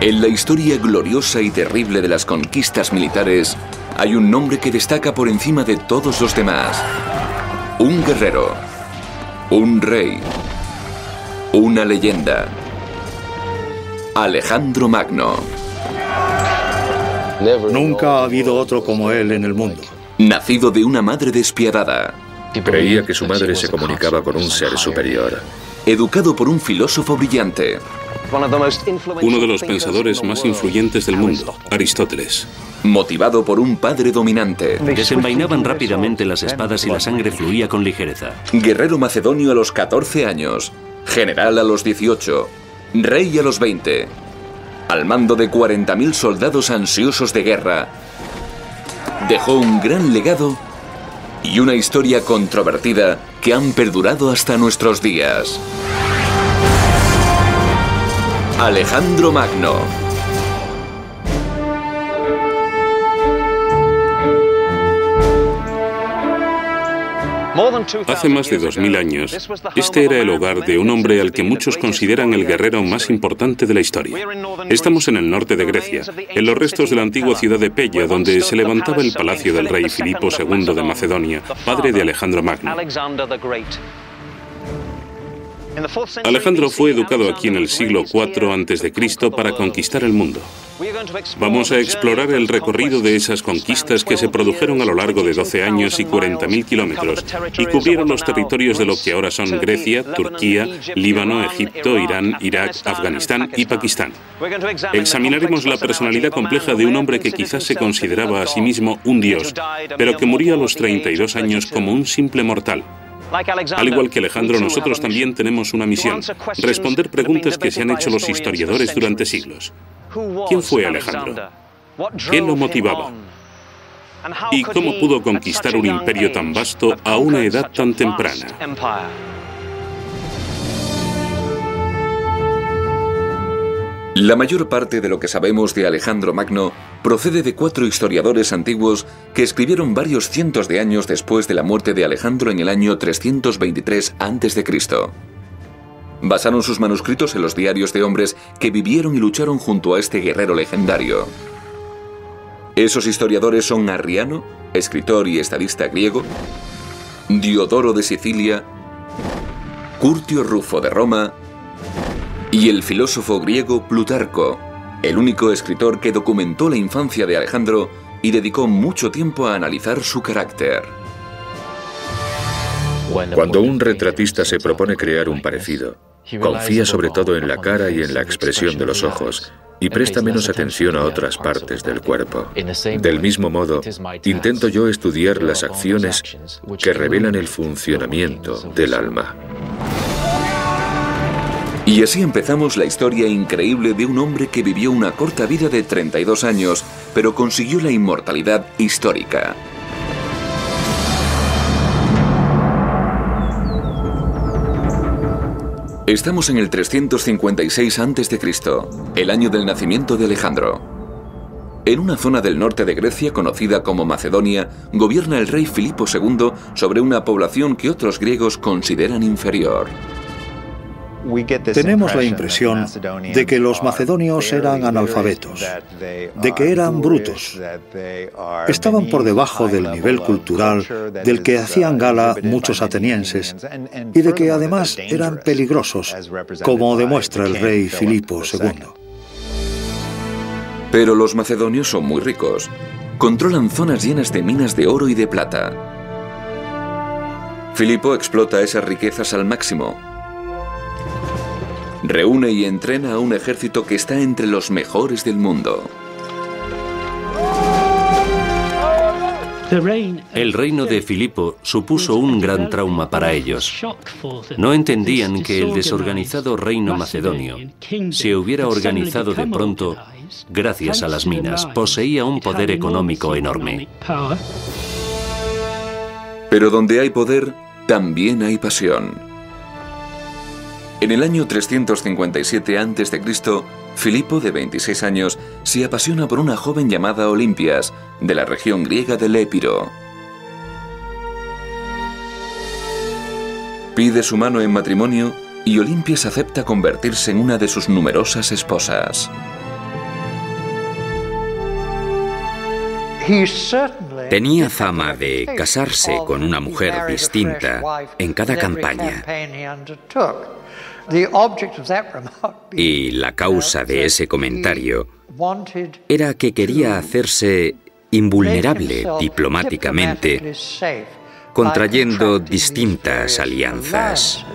En la historia gloriosa y terrible de las conquistas militares, hay un nombre que destaca por encima de todos los demás. Un guerrero, un rey, una leyenda. Alejandro Magno. Nunca ha habido otro como él en el mundo. Nacido de una madre despiadada. Creía que su madre se comunicaba con un ser superior. Educado por un filósofo brillante. Uno de los pensadores más influyentes del mundo, Aristóteles. Motivado por un padre dominante. Desenvainaban rápidamente las espadas y la sangre fluía con ligereza. Guerrero macedonio a los 14 años. General a los 18. Rey a los 20. Al mando de 40.000 soldados ansiosos de guerra. Dejó un gran legado y una historia controvertida que han perdurado hasta nuestros días. Alejandro Magno. Hace más de 2000 años, este era el hogar de un hombre al que muchos consideran el guerrero más importante de la historia. Estamos en el norte de Grecia, en los restos de la antigua ciudad de Pella, donde se levantaba el palacio del rey Filipo II de Macedonia, padre de Alejandro Magno. Alejandro fue educado aquí en el siglo IV a.C. para conquistar el mundo. Vamos a explorar el recorrido de esas conquistas que se produjeron a lo largo de 12 años y 40.000 kilómetros y cubrieron los territorios de lo que ahora son Grecia, Turquía, Líbano, Egipto, Irán, Irak, Afganistán y Pakistán. Examinaremos la personalidad compleja de un hombre que quizás se consideraba a sí mismo un dios, pero que murió a los 32 años como un simple mortal. Al igual que Alejandro, nosotros también tenemos una misión: responder preguntas que se han hecho los historiadores durante siglos. ¿Quién fue Alejandro? ¿Qué lo motivaba? ¿Y cómo pudo conquistar un imperio tan vasto a una edad tan temprana? La mayor parte de lo que sabemos de Alejandro Magno procede de 4 historiadores antiguos que escribieron varios cientos de años después de la muerte de Alejandro en el año 323 a.C. Basaron sus manuscritos en los diarios de hombres que vivieron y lucharon junto a este guerrero legendario. Esos historiadores son Arriano, escritor y estadista griego, Diodoro de Sicilia, Curtio Rufo de Roma y el filósofo griego Plutarco, el único escritor que documentó la infancia de Alejandro y dedicó mucho tiempo a analizar su carácter. Cuando un retratista se propone crear un parecido, confía sobre todo en la cara y en la expresión de los ojos y presta menos atención a otras partes del cuerpo. Del mismo modo, intento yo estudiar las acciones que revelan el funcionamiento del alma. Y así empezamos la historia increíble de un hombre que vivió una corta vida de 32 años, pero consiguió la inmortalidad histórica. Estamos en el 356 a.C., el año del nacimiento de Alejandro. En una zona del norte de Grecia conocida como Macedonia, gobierna el rey Filipo II sobre una población que otros griegos consideran inferior. Tenemos la impresión de que los macedonios eran analfabetos, de que eran brutos. Estaban por debajo del nivel cultural del que hacían gala muchos atenienses y de que además eran peligrosos, como demuestra el rey Filipo II. Pero los macedonios son muy ricos. Controlan zonas llenas de minas de oro y de plata. Filipo explota esas riquezas al máximo. Reúne y entrena a un ejército que está entre los mejores del mundo. El reino de Filipo supuso un gran trauma para ellos. No entendían que el desorganizado reino macedonio se hubiera organizado de pronto gracias a las minas. Poseía un poder económico enorme. Pero donde hay poder, también hay pasión. En el año 357 a.C., Filipo, de 26 años, se apasiona por una joven llamada Olimpias, de la región griega del Épiro. Pide su mano en matrimonio y Olimpias acepta convertirse en una de sus numerosas esposas. Tenía fama de casarse con una mujer distinta en cada campaña. Y la causa de ese comentario era que quería hacerse invulnerable diplomáticamente, contrayendo distintas alianzas.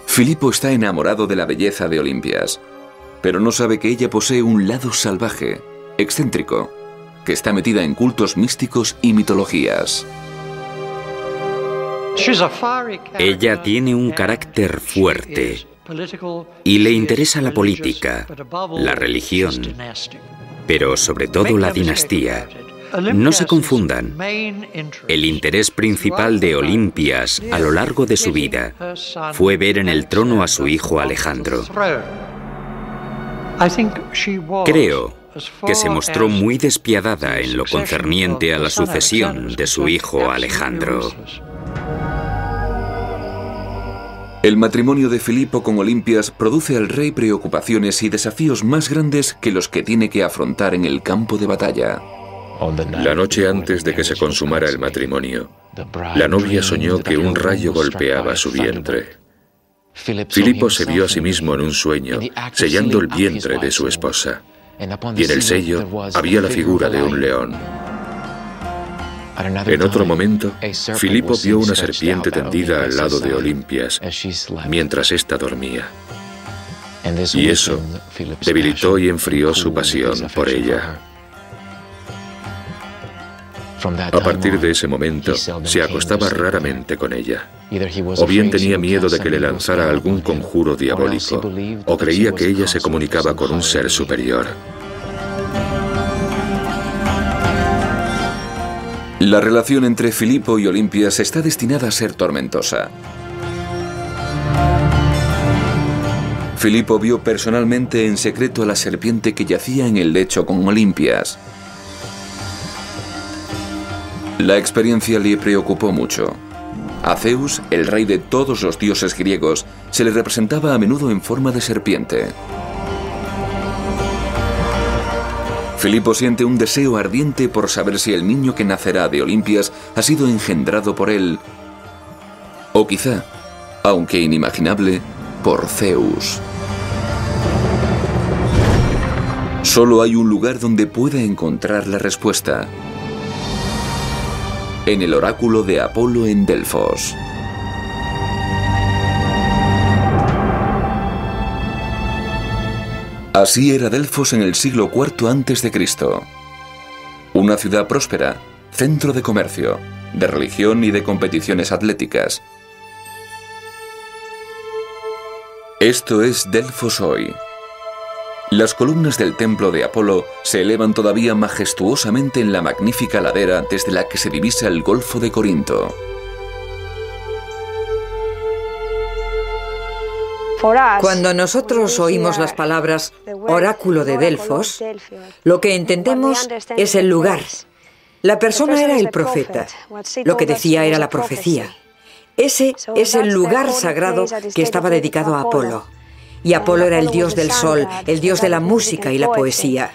Filipo está enamorado de la belleza de Olimpias, pero no sabe que ella posee un lado salvaje, excéntrico, que está metida en cultos místicos y mitologías. Ella tiene un carácter fuerte y le interesa la política, la religión, pero sobre todo la dinastía. No se confundan. El interés principal de Olimpias a lo largo de su vida fue ver en el trono a su hijo Alejandro. Creo que se mostró muy despiadada en lo concerniente a la sucesión de su hijo Alejandro. El matrimonio de Filipo con Olimpias produce al rey preocupaciones y desafíos más grandes que los que tiene que afrontar en el campo de batalla. La noche antes de que se consumara el matrimonio, la novia soñó que un rayo golpeaba su vientre. Filipo se vio a sí mismo en un sueño, sellando el vientre de su esposa, y en el sello había la figura de un león. En otro momento, Filipo vio una serpiente tendida al lado de Olimpias, mientras ésta dormía. Y eso debilitó y enfrió su pasión por ella. A partir de ese momento, se acostaba raramente con ella. O bien tenía miedo de que le lanzara algún conjuro diabólico, o creía que ella se comunicaba con un ser superior. La relación entre Filipo y Olimpias está destinada a ser tormentosa. Filipo vio personalmente en secreto a la serpiente que yacía en el lecho con Olimpias. La experiencia le preocupó mucho. A Zeus, el rey de todos los dioses griegos, se le representaba a menudo en forma de serpiente. Filipo siente un deseo ardiente por saber si el niño que nacerá de Olimpias ha sido engendrado por él, o quizá, aunque inimaginable, por Zeus. Solo hay un lugar donde pueda encontrar la respuesta: en el oráculo de Apolo en Delfos. Así era Delfos en el siglo IV a.C. Una ciudad próspera, centro de comercio, de religión y de competiciones atléticas. Esto es Delfos hoy. Las columnas del templo de Apolo se elevan todavía majestuosamente en la magnífica ladera desde la que se divisa el Golfo de Corinto. Cuando nosotros oímos las palabras oráculo de Delfos, lo que entendemos es el lugar. La persona era el profeta. Lo que decía era la profecía. Ese es el lugar sagrado que estaba dedicado a Apolo. Y Apolo era el dios del sol, el dios de la música y la poesía.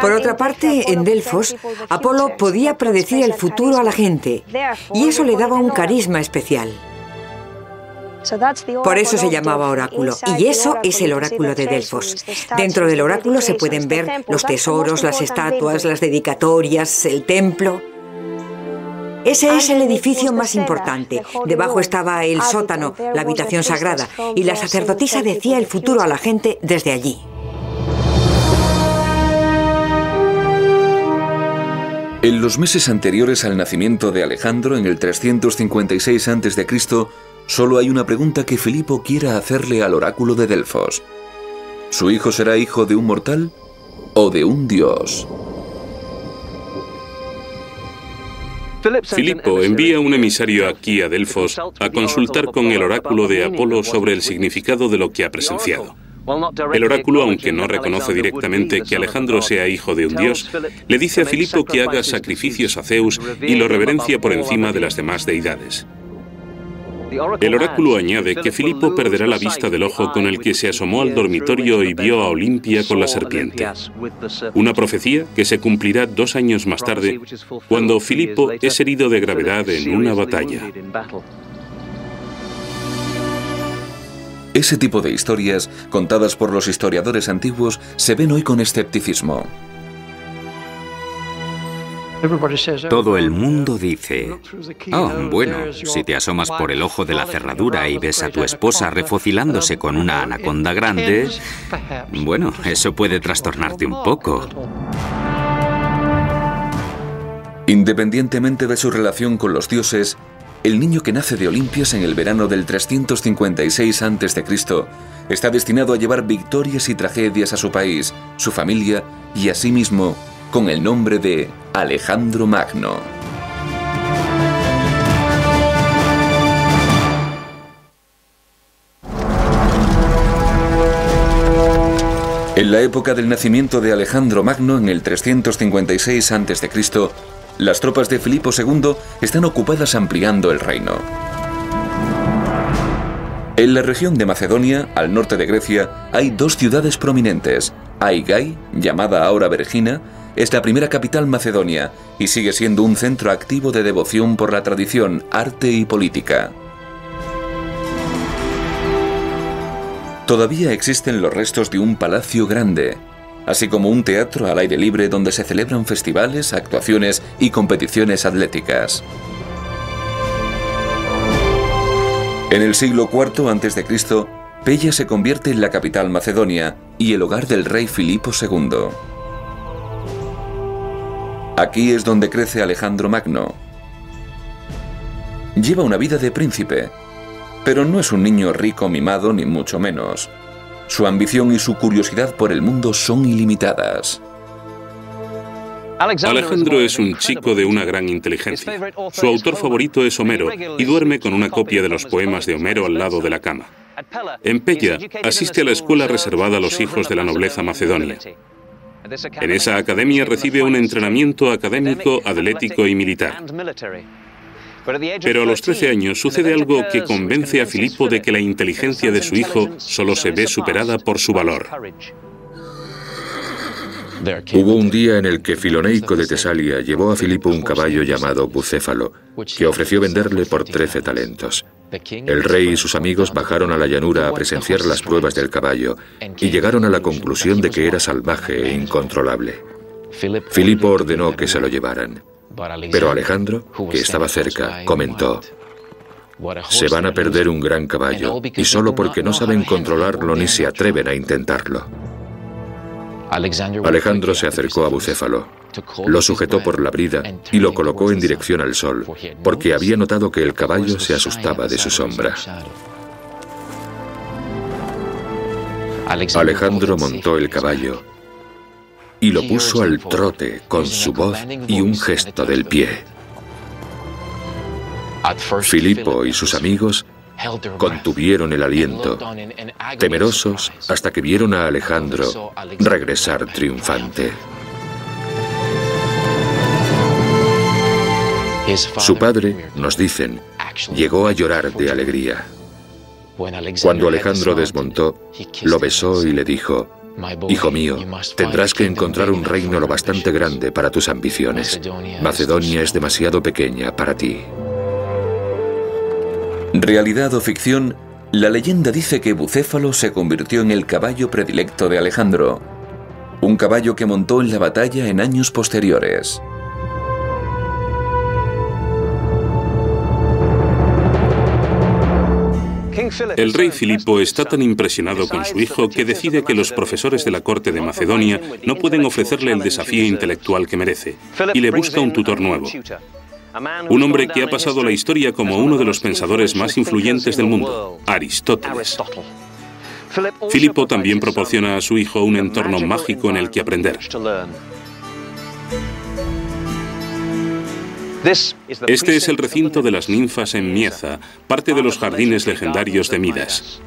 Por otra parte, en Delfos, Apolo podía predecir el futuro a la gente, y eso le daba un carisma especial. Por eso se llamaba oráculo, y eso es el oráculo de Delfos. Dentro del oráculo se pueden ver los tesoros, las estatuas, las dedicatorias, el templo. Ese es el edificio más importante. Debajo estaba el sótano, la habitación sagrada, y la sacerdotisa decía el futuro a la gente desde allí. En los meses anteriores al nacimiento de Alejandro, en el 356 a.C., solo hay una pregunta que Filipo quiera hacerle al oráculo de Delfos. ¿Su hijo será hijo de un mortal o de un dios? Filipo envía un emisario aquí a Delfos a consultar con el oráculo de Apolo sobre el significado de lo que ha presenciado. El oráculo, aunque no reconoce directamente que Alejandro sea hijo de un dios, le dice a Filipo que haga sacrificios a Zeus y lo reverencia por encima de las demás deidades. El oráculo añade que Filipo perderá la vista del ojo con el que se asomó al dormitorio y vio a Olimpia con la serpiente. Una profecía que se cumplirá 2 años más tarde, cuando Filipo es herido de gravedad en una batalla. Ese tipo de historias, contadas por los historiadores antiguos, se ven hoy con escepticismo. Todo el mundo dice, oh, bueno, si te asomas por el ojo de la cerradura y ves a tu esposa refocilándose con una anaconda grande, bueno, eso puede trastornarte un poco. Independientemente de su relación con los dioses, el niño que nace de Olimpias en el verano del 356 a.C. está destinado a llevar victorias y tragedias a su país, su familia y a sí mismo, con el nombre de Alejandro Magno. En la época del nacimiento de Alejandro Magno, en el 356 a.C., las tropas de Filipo II están ocupadas ampliando el reino. En la región de Macedonia, al norte de Grecia, hay 2 ciudades prominentes. Aigai, llamada ahora Vergina, es la primera capital macedonia y sigue siendo un centro activo de devoción por la tradición, arte y política. Todavía existen los restos de un palacio grande, así como un teatro al aire libre donde se celebran festivales, actuaciones y competiciones atléticas. En el siglo IV a.C., Pella se convierte en la capital macedonia y el hogar del rey Filipo II. Aquí es donde crece Alejandro Magno. Lleva una vida de príncipe, pero no es un niño rico mimado ni mucho menos. Su ambición y su curiosidad por el mundo son ilimitadas. Alejandro es un chico de una gran inteligencia. Su autor favorito es Homero y duerme con una copia de los poemas de Homero al lado de la cama. En Pella asiste a la escuela reservada a los hijos de la nobleza macedonia. En esa academia recibe un entrenamiento académico, atlético y militar. Pero a los 13 años sucede algo que convence a Filipo de que la inteligencia de su hijo solo se ve superada por su valor. Hubo un día en el que Filoneico de Tesalia llevó a Filipo un caballo llamado Bucéfalo, que ofreció venderle por 13 talentos. El rey y sus amigos bajaron a la llanura a presenciar las pruebas del caballo y llegaron a la conclusión de que era salvaje e incontrolable. Filipo ordenó que se lo llevaran. Pero Alejandro, que estaba cerca, comentó: se van a perder un gran caballo, y solo porque no saben controlarlo ni se atreven a intentarlo. Alejandro se acercó a Bucéfalo, lo sujetó por la brida y lo colocó en dirección al sol, porque había notado que el caballo se asustaba de su sombra. Alejandro montó el caballo y lo puso al trote con su voz y un gesto del pie. Filipo y sus amigos contuvieron el aliento, temerosos, hasta que vieron a Alejandro regresar triunfante. Su padre, nos dicen, llegó a llorar de alegría. Cuando Alejandro desmontó, lo besó y le dijo: hijo mío, tendrás que encontrar un reino lo bastante grande para tus ambiciones. Macedonia es demasiado pequeña para ti. Realidad o ficción, la leyenda dice que Bucéfalo se convirtió en el caballo predilecto de Alejandro, un caballo que montó en la batalla en años posteriores. El rey Filipo está tan impresionado con su hijo que decide que los profesores de la corte de Macedonia no pueden ofrecerle el desafío intelectual que merece, y le busca un tutor nuevo. Un hombre que ha pasado a la historia como uno de los pensadores más influyentes del mundo, Aristóteles. Filipo también proporciona a su hijo un entorno mágico en el que aprender. Este es el recinto de las ninfas en Mieza, parte de los jardines legendarios de Midas.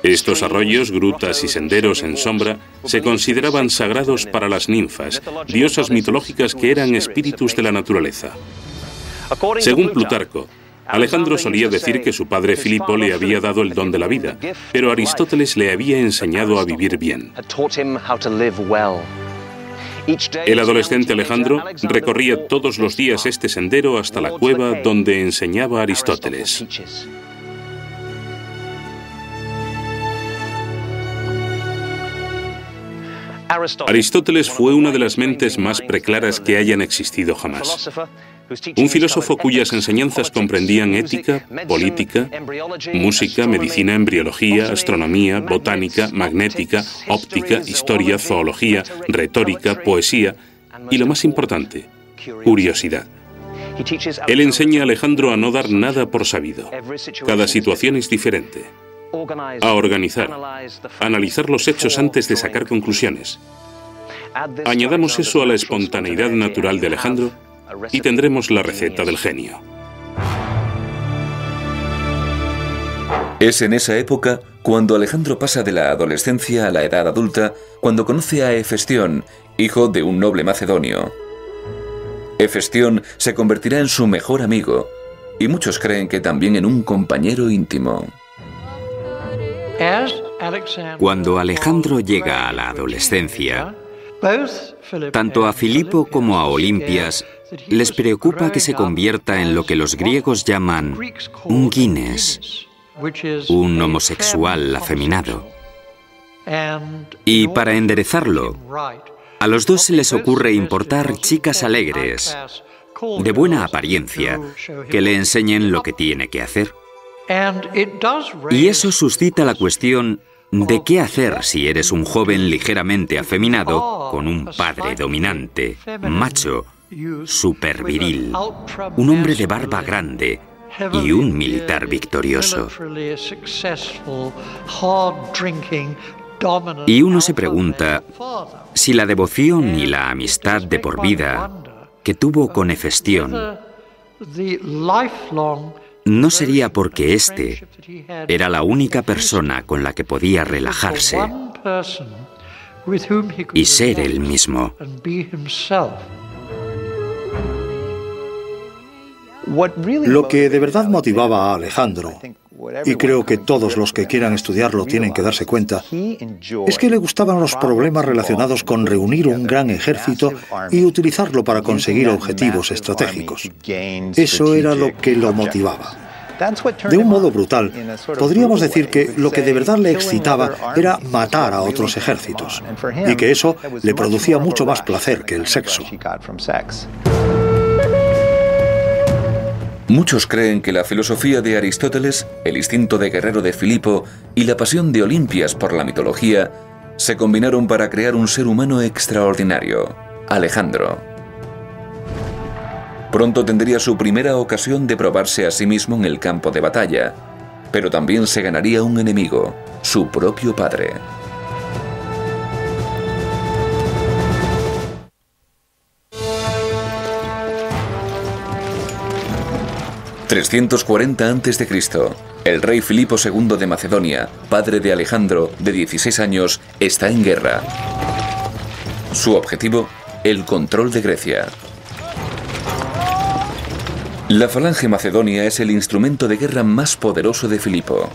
Estos arroyos, grutas y senderos en sombra se consideraban sagrados para las ninfas, diosas mitológicas que eran espíritus de la naturaleza. Según Plutarco, Alejandro solía decir que su padre Filipo le había dado el don de la vida, pero Aristóteles le había enseñado a vivir bien. El adolescente Alejandro recorría todos los días este sendero hasta la cueva donde enseñaba Aristóteles. Aristóteles fue una de las mentes más preclaras que hayan existido jamás. Un filósofo cuyas enseñanzas comprendían ética, política, música, medicina, embriología, astronomía, botánica, magnética, óptica, historia, zoología, retórica, poesía y, lo más importante, curiosidad. Él enseña a Alejandro a no dar nada por sabido. Cada situación es diferente. A organizar, a analizar los hechos antes de sacar conclusiones. Añadamos eso a la espontaneidad natural de Alejandro y tendremos la receta del genio. Es en esa época cuando Alejandro pasa de la adolescencia a la edad adulta, cuando conoce a Hefestión, hijo de un noble macedonio. Hefestión se convertirá en su mejor amigo, y muchos creen que también en un compañero íntimo. Cuando Alejandro llega a la adolescencia, tanto a Filipo como a Olimpias les preocupa que se convierta en lo que los griegos llaman un guines, un homosexual afeminado. Y para enderezarlo, a los dos se les ocurre importar chicas alegres, de buena apariencia, que le enseñen lo que tiene que hacer. Y eso suscita la cuestión de qué hacer si eres un joven ligeramente afeminado con un padre dominante, macho, superviril, un hombre de barba grande y un militar victorioso. Y uno se pregunta si la devoción y la amistad de por vida que tuvo con Hefestión no sería porque éste era la única persona con la que podía relajarse y ser él mismo. Lo que de verdad motivaba a Alejandro, y creo que todos los que quieran estudiarlo tienen que darse cuenta, es que le gustaban los problemas relacionados con reunir un gran ejército y utilizarlo para conseguir objetivos estratégicos. Eso era lo que lo motivaba. De un modo brutal, podríamos decir que lo que de verdad le excitaba era matar a otros ejércitos, y que eso le producía mucho más placer que el sexo. Muchos creen que la filosofía de Aristóteles, el instinto de guerrero de Filipo y la pasión de Olimpias por la mitología se combinaron para crear un ser humano extraordinario, Alejandro. Pronto tendría su primera ocasión de probarse a sí mismo en el campo de batalla, pero también se ganaría un enemigo, su propio padre. ...340 a.C., el rey Filipo II de Macedonia, padre de Alejandro, de 16 años, está en guerra. Su objetivo, el control de Grecia. La falange macedonia es el instrumento de guerra más poderoso de Filipo.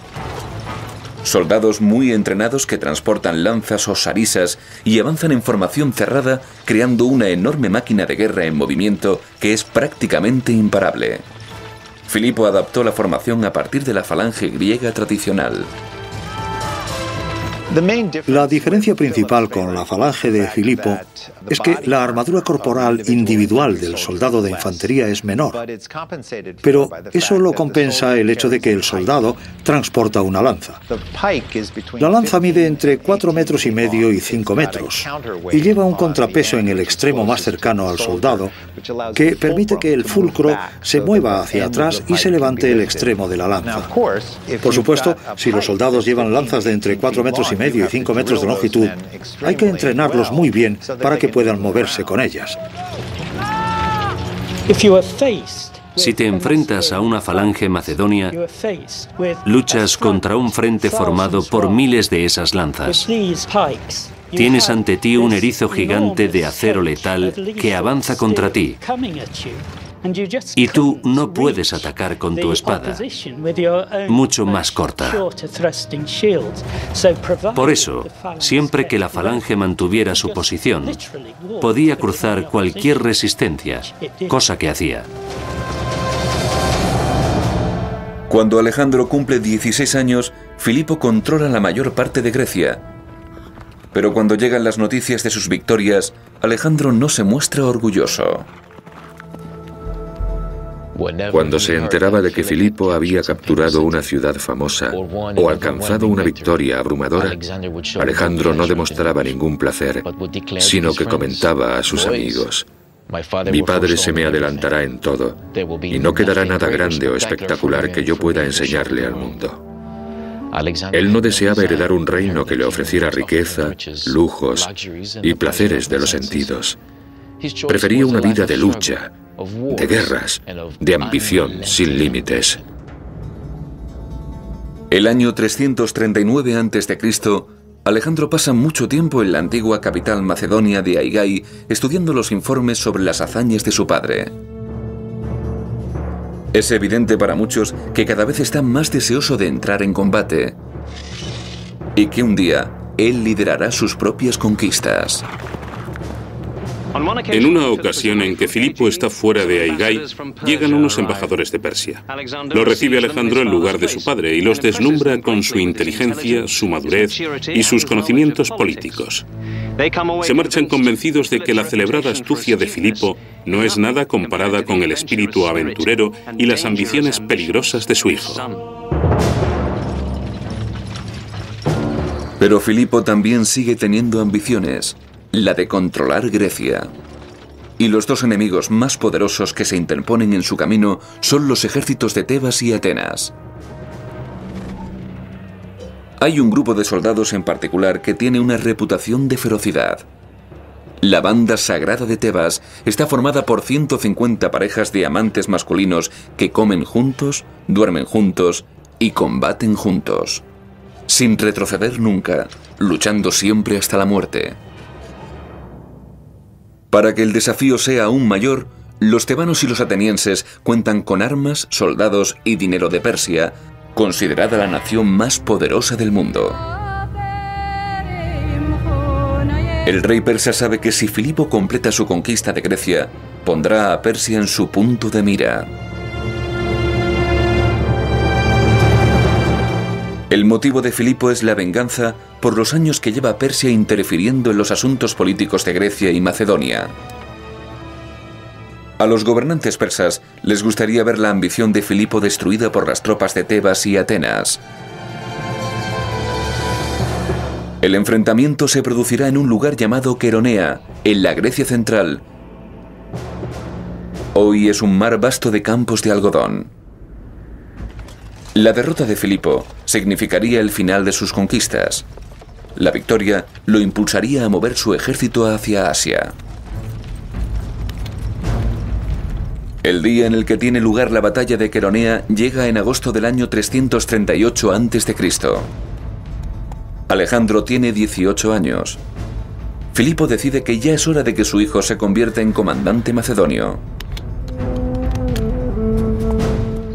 Soldados muy entrenados que transportan lanzas o sarisas y avanzan en formación cerrada, creando una enorme máquina de guerra en movimiento que es prácticamente imparable. Filipo adaptó la formación a partir de la falange griega tradicional. La diferencia principal con la falange de Filipo es que la armadura corporal individual del soldado de infantería es menor, pero eso lo compensa el hecho de que el soldado transporta una lanza. La lanza mide entre 4,5 metros y 5 metros y lleva un contrapeso en el extremo más cercano al soldado que permite que el fulcro se mueva hacia atrás y se levante el extremo de la lanza. Por supuesto, si los soldados llevan lanzas de entre 4,5 metros y 5 metros de longitud, hay que entrenarlos muy bien para que puedan moverse con ellas. Si te enfrentas a una falange macedonia, luchas contra un frente formado por miles de esas lanzas. Tienes ante ti un erizo gigante de acero letal que avanza contra ti. Y tú no puedes atacar con tu espada, mucho más corta. Por eso, siempre que la falange mantuviera su posición, podía cruzar cualquier resistencia, cosa que hacía. Cuando Alejandro cumple 16 años, Filipo controla la mayor parte de Grecia. Pero cuando llegan las noticias de sus victorias, Alejandro no se muestra orgulloso. Cuando se enteraba de que Filipo había capturado una ciudad famosa o alcanzado una victoria abrumadora, Alejandro no demostraba ningún placer, sino que comentaba a sus amigos: mi padre se me adelantará en todo, y no quedará nada grande o espectacular que yo pueda enseñarle al mundo. Él no deseaba heredar un reino que le ofreciera riqueza, lujos y placeres de los sentidos. Prefería una vida de lucha, de guerras, de ambición sin límites. El año 339 a.C., Alejandro pasa mucho tiempo en la antigua capital macedonia de Aigai estudiando los informes sobre las hazañas de su padre. Es evidente para muchos que cada vez está más deseoso de entrar en combate y que un día él liderará sus propias conquistas. En una ocasión en que Filipo está fuera de Aigai, llegan unos embajadores de Persia. Los recibe Alejandro en lugar de su padre y los deslumbra con su inteligencia, su madurez y sus conocimientos políticos. Se marchan convencidos de que la celebrada astucia de Filipo no es nada comparada con el espíritu aventurero y las ambiciones peligrosas de su hijo. Pero Filipo también sigue teniendo ambiciones, la de controlar Grecia. Y los dos enemigos más poderosos que se interponen en su camino son los ejércitos de Tebas y Atenas. Hay un grupo de soldados en particular que tiene una reputación de ferocidad. La banda sagrada de Tebas está formada por 150 parejas de amantes masculinos que comen juntos, duermen juntos y combaten juntos, sin retroceder nunca, luchando siempre hasta la muerte. Para que el desafío sea aún mayor, los tebanos y los atenienses cuentan con armas, soldados y dinero de Persia, considerada la nación más poderosa del mundo. El rey persa sabe que si Filipo completa su conquista de Grecia, pondrá a Persia en su punto de mira. El motivo de Filipo es la venganza por los años que lleva Persia interfiriendo en los asuntos políticos de Grecia y Macedonia. A los gobernantes persas les gustaría ver la ambición de Filipo destruida por las tropas de Tebas y Atenas. El enfrentamiento se producirá en un lugar llamado Queronea, en la Grecia central. Hoy es un mar vasto de campos de algodón. La derrota de Filipo significaría el final de sus conquistas. La victoria lo impulsaría a mover su ejército hacia Asia. El día en el que tiene lugar la batalla de Queronea llega en agosto del año 338 a.C. Alejandro tiene 18 años. Filipo decide que ya es hora de que su hijo se convierta en comandante macedonio.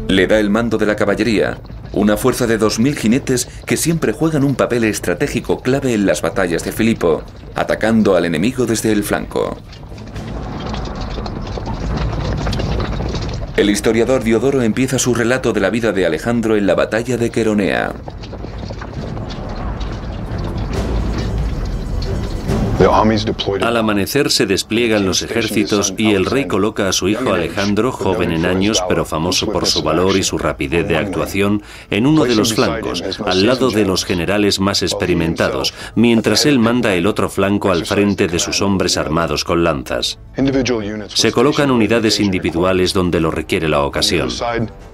Le da el mando de la caballería, una fuerza de 2000 jinetes que siempre juegan un papel estratégico clave en las batallas de Filipo, atacando al enemigo desde el flanco. El historiador Diodoro empieza su relato de la vida de Alejandro en la batalla de Queronea. Al amanecer se despliegan los ejércitos y el rey coloca a su hijo Alejandro, joven en años pero famoso por su valor y su rapidez de actuación, en uno de los flancos, al lado de los generales más experimentados, mientras él manda el otro flanco al frente de sus hombres armados con lanzas. Se colocan unidades individuales donde lo requiere la ocasión.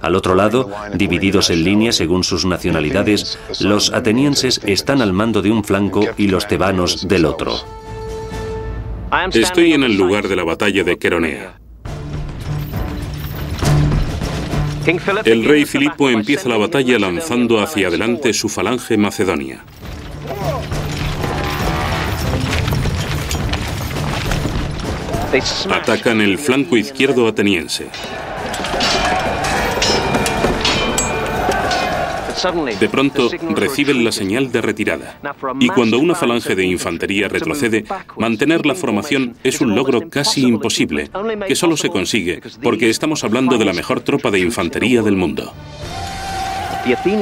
Al otro lado, divididos en línea según sus nacionalidades, los atenienses están al mando de un flanco y los tebanos del otro. Estoy en el lugar de la batalla de Queronea. El rey Filipo empieza la batalla lanzando hacia adelante su falange macedonia. Atacan el flanco izquierdo ateniense. De pronto reciben la señal de retirada. Y cuando una falange de infantería retrocede, mantener la formación es un logro casi imposible, que solo se consigue porque estamos hablando de la mejor tropa de infantería del mundo.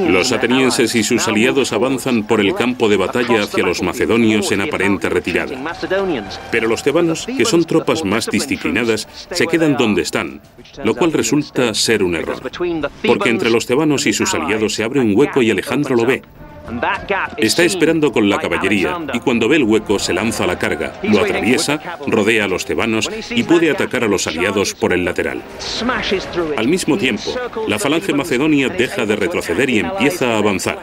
Los atenienses y sus aliados avanzan por el campo de batalla hacia los macedonios en aparente retirada. Pero los tebanos, que son tropas más disciplinadas, se quedan donde están, lo cual resulta ser un error. Porque entre los tebanos y sus aliados se abre un hueco y Alejandro lo ve. Está esperando con la caballería y cuando ve el hueco se lanza a la carga, lo atraviesa, rodea a los tebanos y puede atacar a los aliados por el lateral. Al mismo tiempo, la falange macedonia deja de retroceder y empieza a avanzar.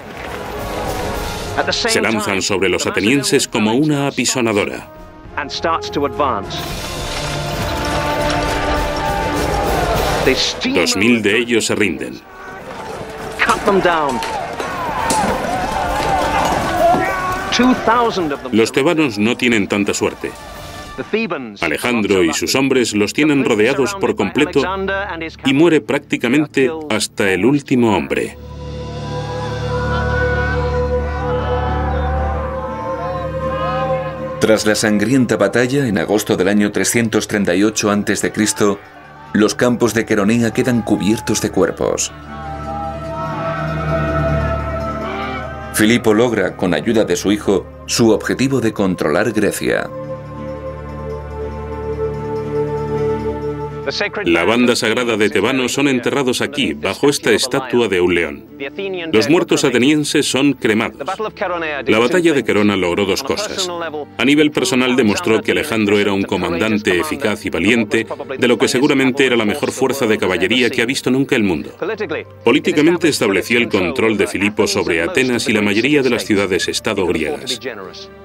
Se lanzan sobre los atenienses como una apisonadora. 2000 de ellos se rinden. Los tebanos no tienen tanta suerte. Alejandro y sus hombres los tienen rodeados por completo y muere prácticamente hasta el último hombre. Tras la sangrienta batalla, en agosto del año 338 a.C., los campos de Queronea quedan cubiertos de cuerpos. Filipo logra, con ayuda de su hijo, su objetivo de controlar Grecia. La banda sagrada de tebanos son enterrados aquí, bajo esta estatua de un león. Los muertos atenienses son cremados. La batalla de Querona logró dos cosas. A nivel personal demostró que Alejandro era un comandante eficaz y valiente, de lo que seguramente era la mejor fuerza de caballería que ha visto nunca el mundo. Políticamente estableció el control de Filipo sobre Atenas y la mayoría de las ciudades-estado griegas.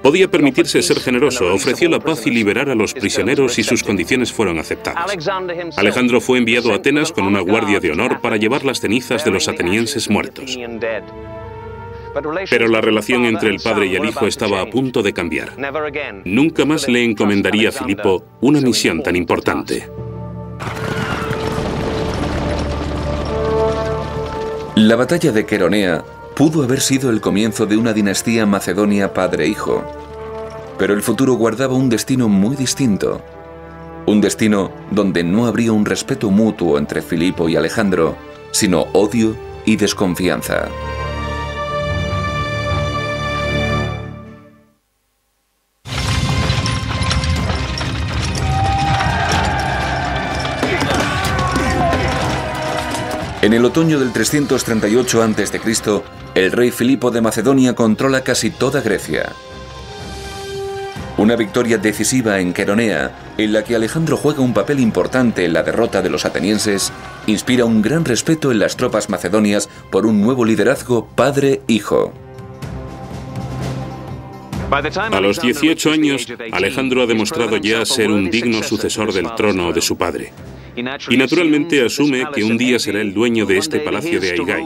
Podía permitirse ser generoso, ofreció la paz y liberar a los prisioneros y sus condiciones fueron aceptadas. Alejandro fue enviado a Atenas con una guardia de honor para llevar las cenizas de los atenienses muertos. Pero la relación entre el padre y el hijo estaba a punto de cambiar. Nunca más le encomendaría a Filipo una misión tan importante. La batalla de Queronea pudo haber sido el comienzo de una dinastía macedonia padre-hijo, pero el futuro guardaba un destino muy distinto. Un destino donde no habría un respeto mutuo entre Filipo y Alejandro, sino odio y desconfianza. En el otoño del 338 a.C., el rey Filipo de Macedonia controla casi toda Grecia. Una victoria decisiva en Queronea, en la que Alejandro juega un papel importante en la derrota de los atenienses, inspira un gran respeto en las tropas macedonias por un nuevo liderazgo padre-hijo. A los 18 años, Alejandro ha demostrado ya ser un digno sucesor del trono de su padre. Y naturalmente asume que un día será el dueño de este palacio de Aigai.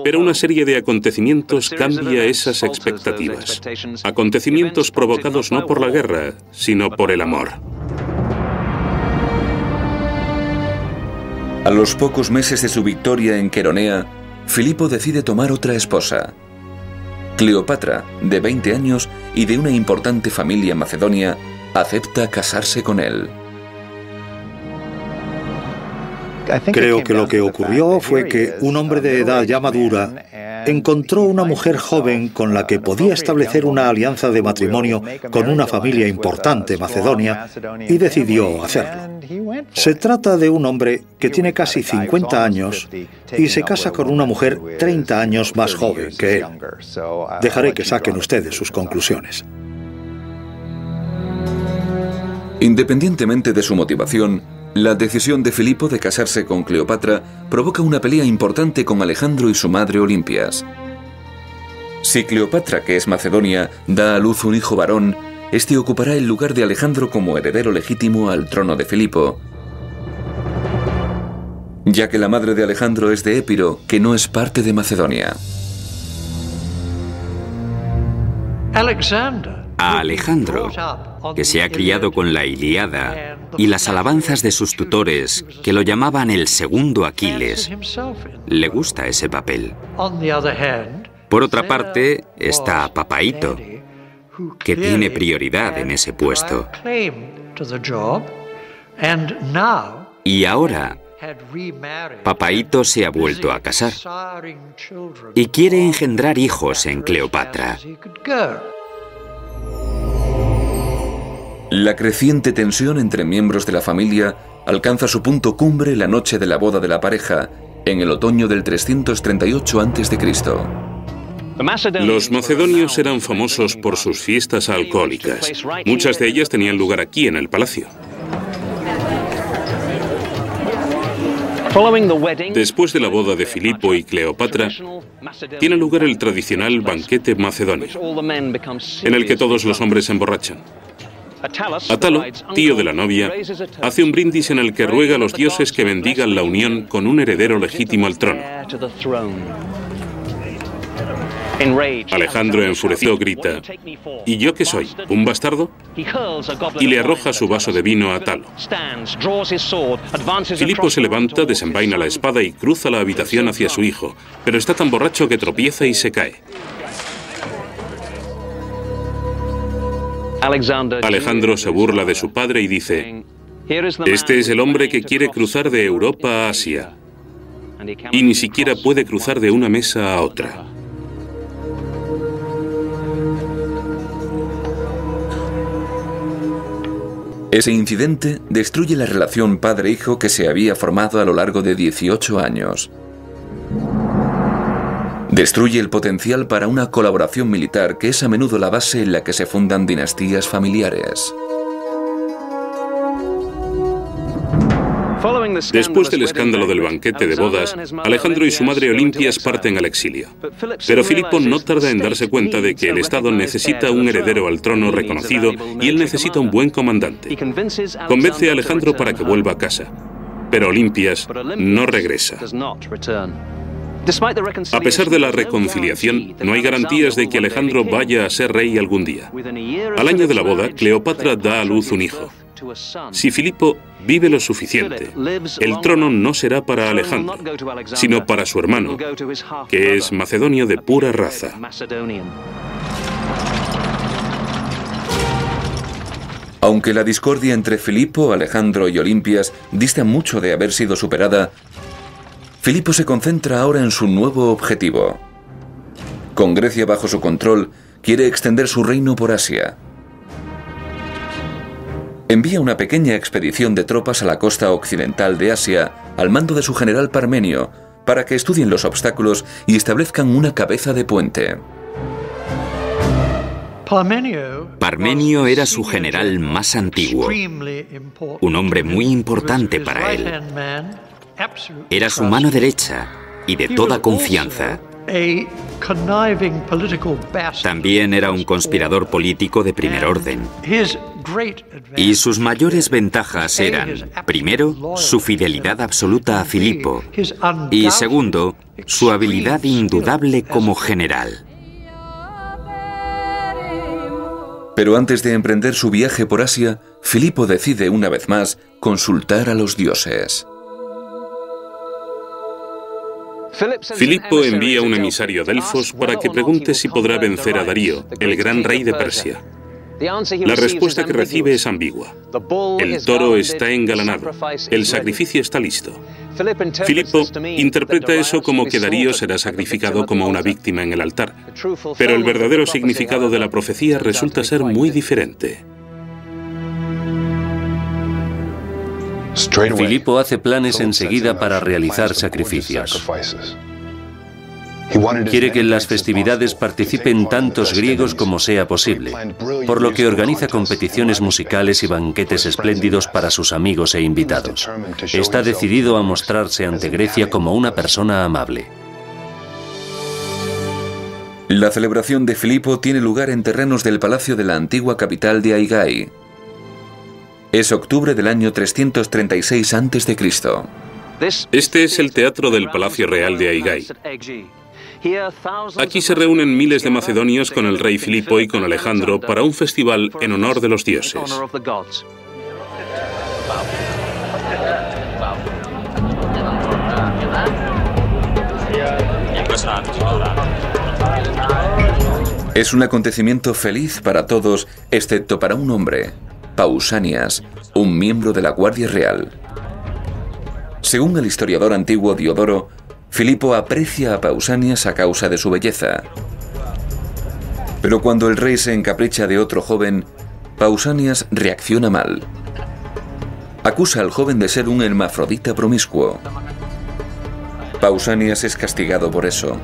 Pero una serie de acontecimientos cambia esas expectativas. Acontecimientos provocados no por la guerra, sino por el amor. A los pocos meses de su victoria en Queronea, Filipo decide tomar otra esposa. Cleopatra, de 20 años y de una importante familia macedonia, acepta casarse con él. Creo que lo que ocurrió fue que un hombre de edad ya madura encontró una mujer joven con la que podía establecer una alianza de matrimonio con una familia importante macedonia y decidió hacerlo. Se trata de un hombre que tiene casi 50 años y se casa con una mujer 30 años más joven que él. Dejaré que saquen ustedes sus conclusiones. Independientemente de su motivación, la decisión de Filipo de casarse con Cleopatra provoca una pelea importante con Alejandro y su madre Olimpias. Si Cleopatra, que es macedonia, da a luz un hijo varón, este ocupará el lugar de Alejandro como heredero legítimo al trono de Filipo, ya que la madre de Alejandro es de Épiro, que no es parte de Macedonia. A Alejandro que se ha criado con la Ilíada y las alabanzas de sus tutores, que lo llamaban el segundo Aquiles, le gusta ese papel. Por otra parte, está Papaíto, que tiene prioridad en ese puesto. Y ahora, Papaíto se ha vuelto a casar y quiere engendrar hijos en Cleopatra. La creciente tensión entre miembros de la familia alcanza su punto cumbre la noche de la boda de la pareja, en el otoño del 338 a.C. Los macedonios eran famosos por sus fiestas alcohólicas. Muchas de ellas tenían lugar aquí, en el palacio. Después de la boda de Filipo y Cleopatra, tiene lugar el tradicional banquete macedonio, en el que todos los hombres se emborrachan. Atalo, tío de la novia, hace un brindis en el que ruega a los dioses que bendigan la unión con un heredero legítimo al trono. Alejandro, enfurecido, grita: ¿y yo qué soy, un bastardo? Y le arroja su vaso de vino a Atalo. Filipo se levanta, desenvaina la espada y cruza la habitación hacia su hijo, pero está tan borracho que tropieza y se cae. Alejandro se burla de su padre y dice: este es el hombre que quiere cruzar de Europa a Asia, y ni siquiera puede cruzar de una mesa a otra. Ese incidente destruye la relación padre-hijo que se había formado a lo largo de 18 años. Destruye el potencial para una colaboración militar que es a menudo la base en la que se fundan dinastías familiares. Después del escándalo del banquete de bodas, Alejandro y su madre Olimpias parten al exilio. Pero Filipo no tarda en darse cuenta de que el Estado necesita un heredero al trono reconocido y él necesita un buen comandante. Convence a Alejandro para que vuelva a casa, pero Olimpias no regresa. A pesar de la reconciliación, no hay garantías de que Alejandro vaya a ser rey algún día. Al año de la boda, Cleopatra da a luz un hijo. Si Filipo vive lo suficiente, el trono no será para Alejandro, sino para su hermano, que es macedonio de pura raza. Aunque la discordia entre Filipo, Alejandro y Olimpias dista mucho de haber sido superada, Filipo se concentra ahora en su nuevo objetivo. Con Grecia bajo su control, quiere extender su reino por Asia. Envía una pequeña expedición de tropas a la costa occidental de Asia al mando de su general Parmenio para que estudien los obstáculos y establezcan una cabeza de puente. Parmenio era su general más antiguo, un hombre muy importante para él. Era su mano derecha y de toda confianza. También era un conspirador político de primer orden. Y sus mayores ventajas eran, primero, su fidelidad absoluta a Filipo y, segundo, su habilidad indudable como general. Pero antes de emprender su viaje por Asia, Filipo decide una vez más consultar a los dioses. Filipo envía un emisario a Delfos para que pregunte si podrá vencer a Darío, el gran rey de Persia. La respuesta que recibe es ambigua. El toro está engalanado, el sacrificio está listo. Filipo interpreta eso como que Darío será sacrificado como una víctima en el altar, pero el verdadero significado de la profecía resulta ser muy diferente. Filipo hace planes enseguida para realizar sacrificios. Quiere que en las festividades participen tantos griegos como sea posible, por lo que organiza competiciones musicales y banquetes espléndidos para sus amigos e invitados. Está decidido a mostrarse ante Grecia como una persona amable. La celebración de Filipo tiene lugar en terrenos del palacio de la antigua capital de Aigai. Es octubre del año 336 a.C. Este es el teatro del Palacio Real de Aigai. Aquí se reúnen miles de macedonios con el rey Filipo y con Alejandro para un festival en honor de los dioses. Es un acontecimiento feliz para todos, excepto para un hombre, Pausanias, un miembro de la Guardia Real. Según el historiador antiguo Diodoro, Filipo aprecia a Pausanias a causa de su belleza. Pero cuando el rey se encapricha de otro joven, Pausanias reacciona mal. Acusa al joven de ser un hermafrodita promiscuo. Pausanias es castigado por eso.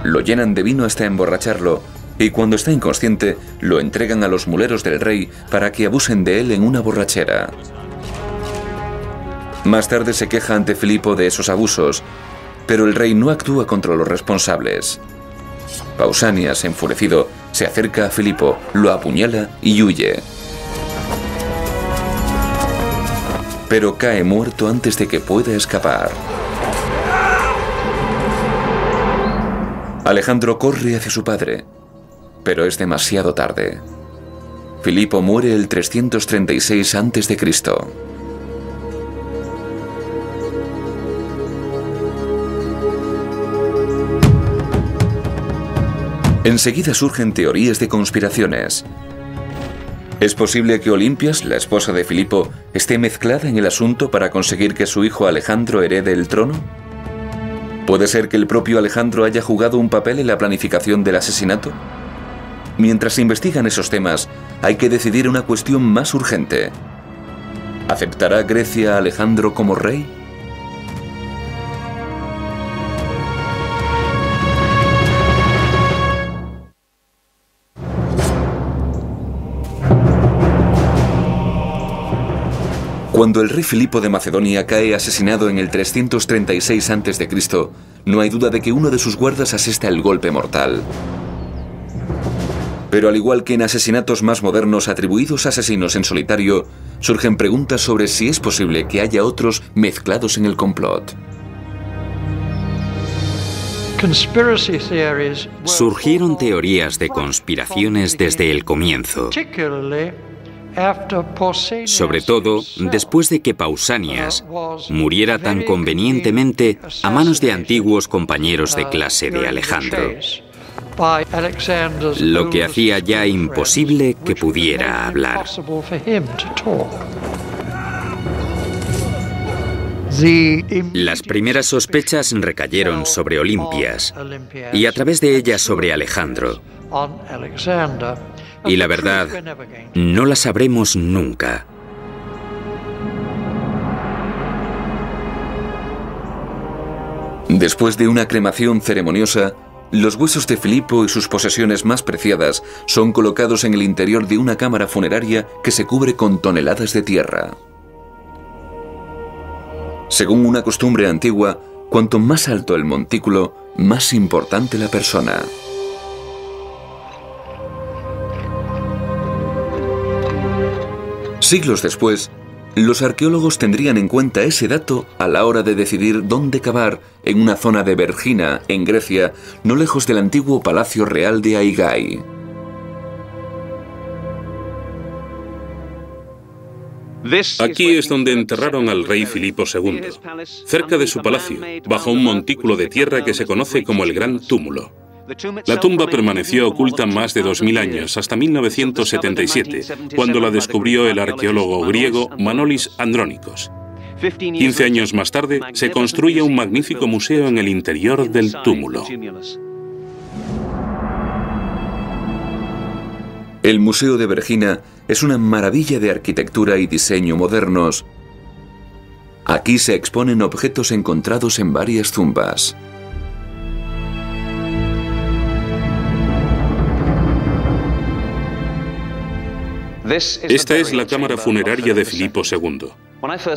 Lo llenan de vino hasta emborracharlo, y cuando está inconsciente, lo entregan a los muleros del rey para que abusen de él en una borrachera. Más tarde se queja ante Filipo de esos abusos, pero el rey no actúa contra los responsables. Pausanias, enfurecido, se acerca a Filipo, lo apuñala y huye. Pero cae muerto antes de que pueda escapar. Alejandro corre hacia su padre, pero es demasiado tarde. Filipo muere el 336 a.C. Enseguida surgen teorías de conspiraciones. ¿Es posible que Olimpias, la esposa de Filipo, esté mezclada en el asunto para conseguir que su hijo Alejandro herede el trono? ¿Puede ser que el propio Alejandro haya jugado un papel en la planificación del asesinato? Mientras se investigan esos temas, hay que decidir una cuestión más urgente. ¿Aceptará Grecia a Alejandro como rey? Cuando el rey Filipo de Macedonia cae asesinado en el 336 a.C., no hay duda de que uno de sus guardas asesta el golpe mortal. Pero al igual que en asesinatos más modernos atribuidos a asesinos en solitario, surgen preguntas sobre si es posible que haya otros mezclados en el complot. Surgieron teorías de conspiraciones desde el comienzo. Sobre todo después de que Pausanias muriera tan convenientemente a manos de antiguos compañeros de clase de Alejandro, lo que hacía ya imposible que pudiera hablar. Las primeras sospechas recayeron sobre Olimpias y a través de ella sobre Alejandro. Y la verdad, no la sabremos nunca. Después de una cremación ceremoniosa, los huesos de Filipo y sus posesiones más preciadas son colocados en el interior de una cámara funeraria que se cubre con toneladas de tierra. Según una costumbre antigua, cuanto más alto el montículo, más importante la persona. Siglos después, los arqueólogos tendrían en cuenta ese dato a la hora de decidir dónde cavar en una zona de Vergina, en Grecia, no lejos del antiguo Palacio Real de Aigai. Aquí es donde enterraron al rey Filipo II, cerca de su palacio, bajo un montículo de tierra que se conoce como el Gran Túmulo. La tumba permaneció oculta más de 2000 años, hasta 1977, cuando la descubrió el arqueólogo griego Manolis Andrónicos. 15 años más tarde, se construye un magnífico museo en el interior del túmulo. El Museo de Vergina es una maravilla de arquitectura y diseño modernos. Aquí se exponen objetos encontrados en varias tumbas. Esta es la cámara funeraria de Filipo II.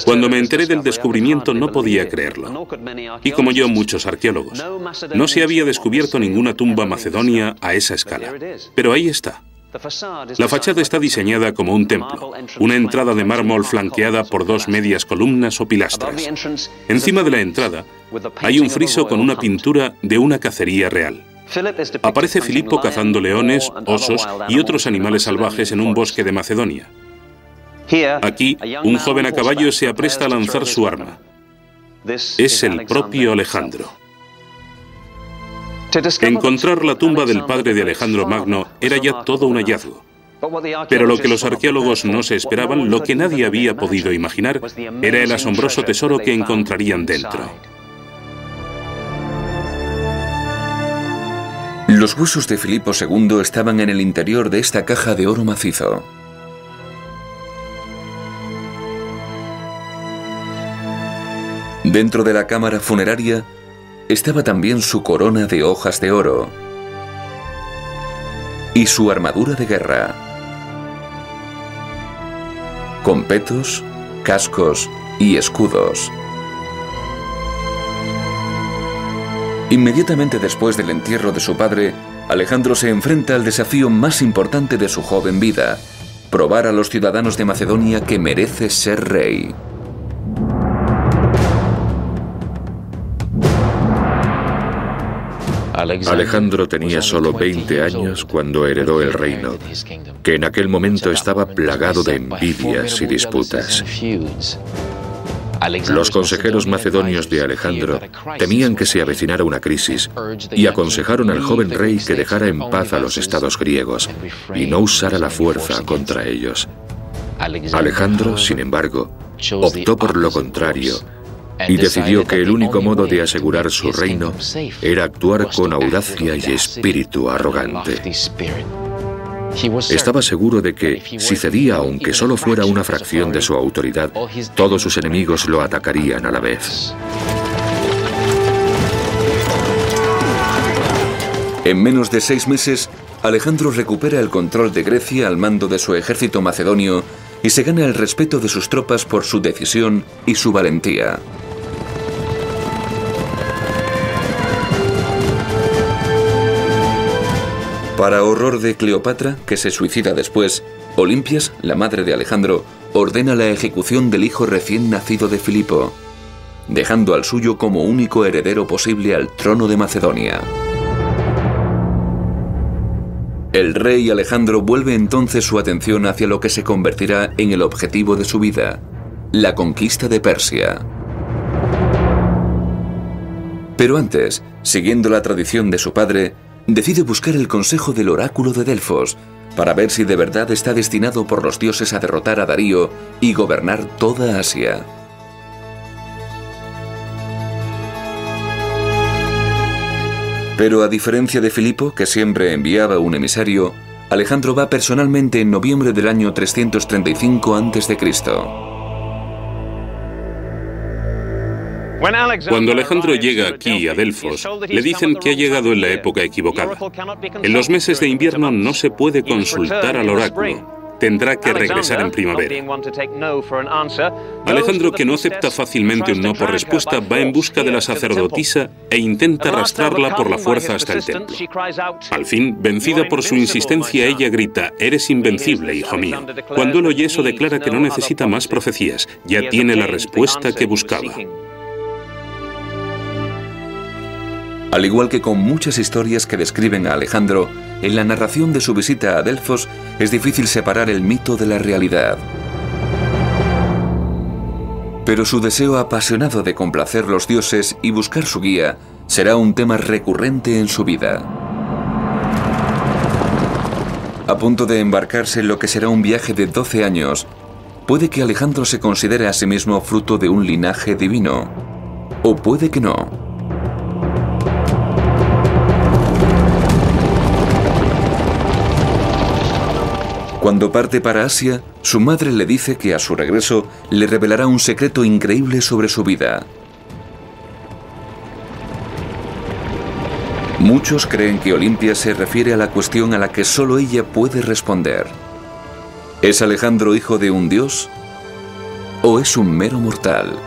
Cuando me enteré del descubrimiento no podía creerlo. Y como yo, muchos arqueólogos. No se había descubierto ninguna tumba macedonia a esa escala. Pero ahí está. La fachada está diseñada como un templo, una entrada de mármol flanqueada por dos medias columnas o pilastras. Encima de la entrada, hay un friso con una pintura de una cacería real. Aparece Filipo cazando leones, osos y otros animales salvajes en un bosque de Macedonia. Aquí, un joven a caballo se apresta a lanzar su arma. Es el propio Alejandro. Encontrar la tumba del padre de Alejandro Magno era ya todo un hallazgo. Pero lo que los arqueólogos no se esperaban, lo que nadie había podido imaginar, era el asombroso tesoro que encontrarían dentro. Los huesos de Filipo II estaban en el interior de esta caja de oro macizo. Dentro de la cámara funeraria estaba también su corona de hojas de oro y su armadura de guerra, con petos, cascos y escudos. Inmediatamente después del entierro de su padre, Alejandro se enfrenta al desafío más importante de su joven vida: probar a los ciudadanos de Macedonia que merece ser rey. Alejandro tenía solo 20 años cuando heredó el reino, que en aquel momento estaba plagado de envidias y disputas. Los consejeros macedonios de Alejandro temían que se avecinara una crisis y aconsejaron al joven rey que dejara en paz a los estados griegos y no usara la fuerza contra ellos. Alejandro, sin embargo, optó por lo contrario y decidió que el único modo de asegurar su reino era actuar con audacia y espíritu arrogante. Estaba seguro de que, si cedía aunque solo fuera una fracción de su autoridad, todos sus enemigos lo atacarían a la vez. En menos de 6 meses, Alejandro recupera el control de Grecia al mando de su ejército macedonio y se gana el respeto de sus tropas por su decisión y su valentía. Para horror de Cleopatra, que se suicida después, Olimpias, la madre de Alejandro, ordena la ejecución del hijo recién nacido de Filipo, dejando al suyo como único heredero posible al trono de Macedonia. El rey Alejandro vuelve entonces su atención hacia lo que se convertirá en el objetivo de su vida: la conquista de Persia. Pero antes, siguiendo la tradición de su padre, decide buscar el consejo del oráculo de Delfos para ver si de verdad está destinado por los dioses a derrotar a Darío y gobernar toda Asia. Pero a diferencia de Filipo, que siempre enviaba un emisario, Alejandro va personalmente en noviembre del año 335 a.C. Cuando Alejandro llega aquí, a Delfos, le dicen que ha llegado en la época equivocada. En los meses de invierno no se puede consultar al oráculo. Tendrá que regresar en primavera. Alejandro, que no acepta fácilmente un no por respuesta, va en busca de la sacerdotisa e intenta arrastrarla por la fuerza hasta el templo. Al fin, vencida por su insistencia, ella grita: «Eres invencible, hijo mío». Cuando él oye eso, declara que no necesita más profecías, ya tiene la respuesta que buscaba. Al igual que con muchas historias que describen a Alejandro, en la narración de su visita a Delfos es difícil separar el mito de la realidad. Pero su deseo apasionado de complacer los dioses y buscar su guía será un tema recurrente en su vida. A punto de embarcarse en lo que será un viaje de 12 años, puede que Alejandro se considere a sí mismo fruto de un linaje divino, o puede que no. Cuando parte para Asia, su madre le dice que a su regreso le revelará un secreto increíble sobre su vida. Muchos creen que Olimpia se refiere a la cuestión a la que solo ella puede responder. ¿Es Alejandro hijo de un dios? ¿O es un mero mortal?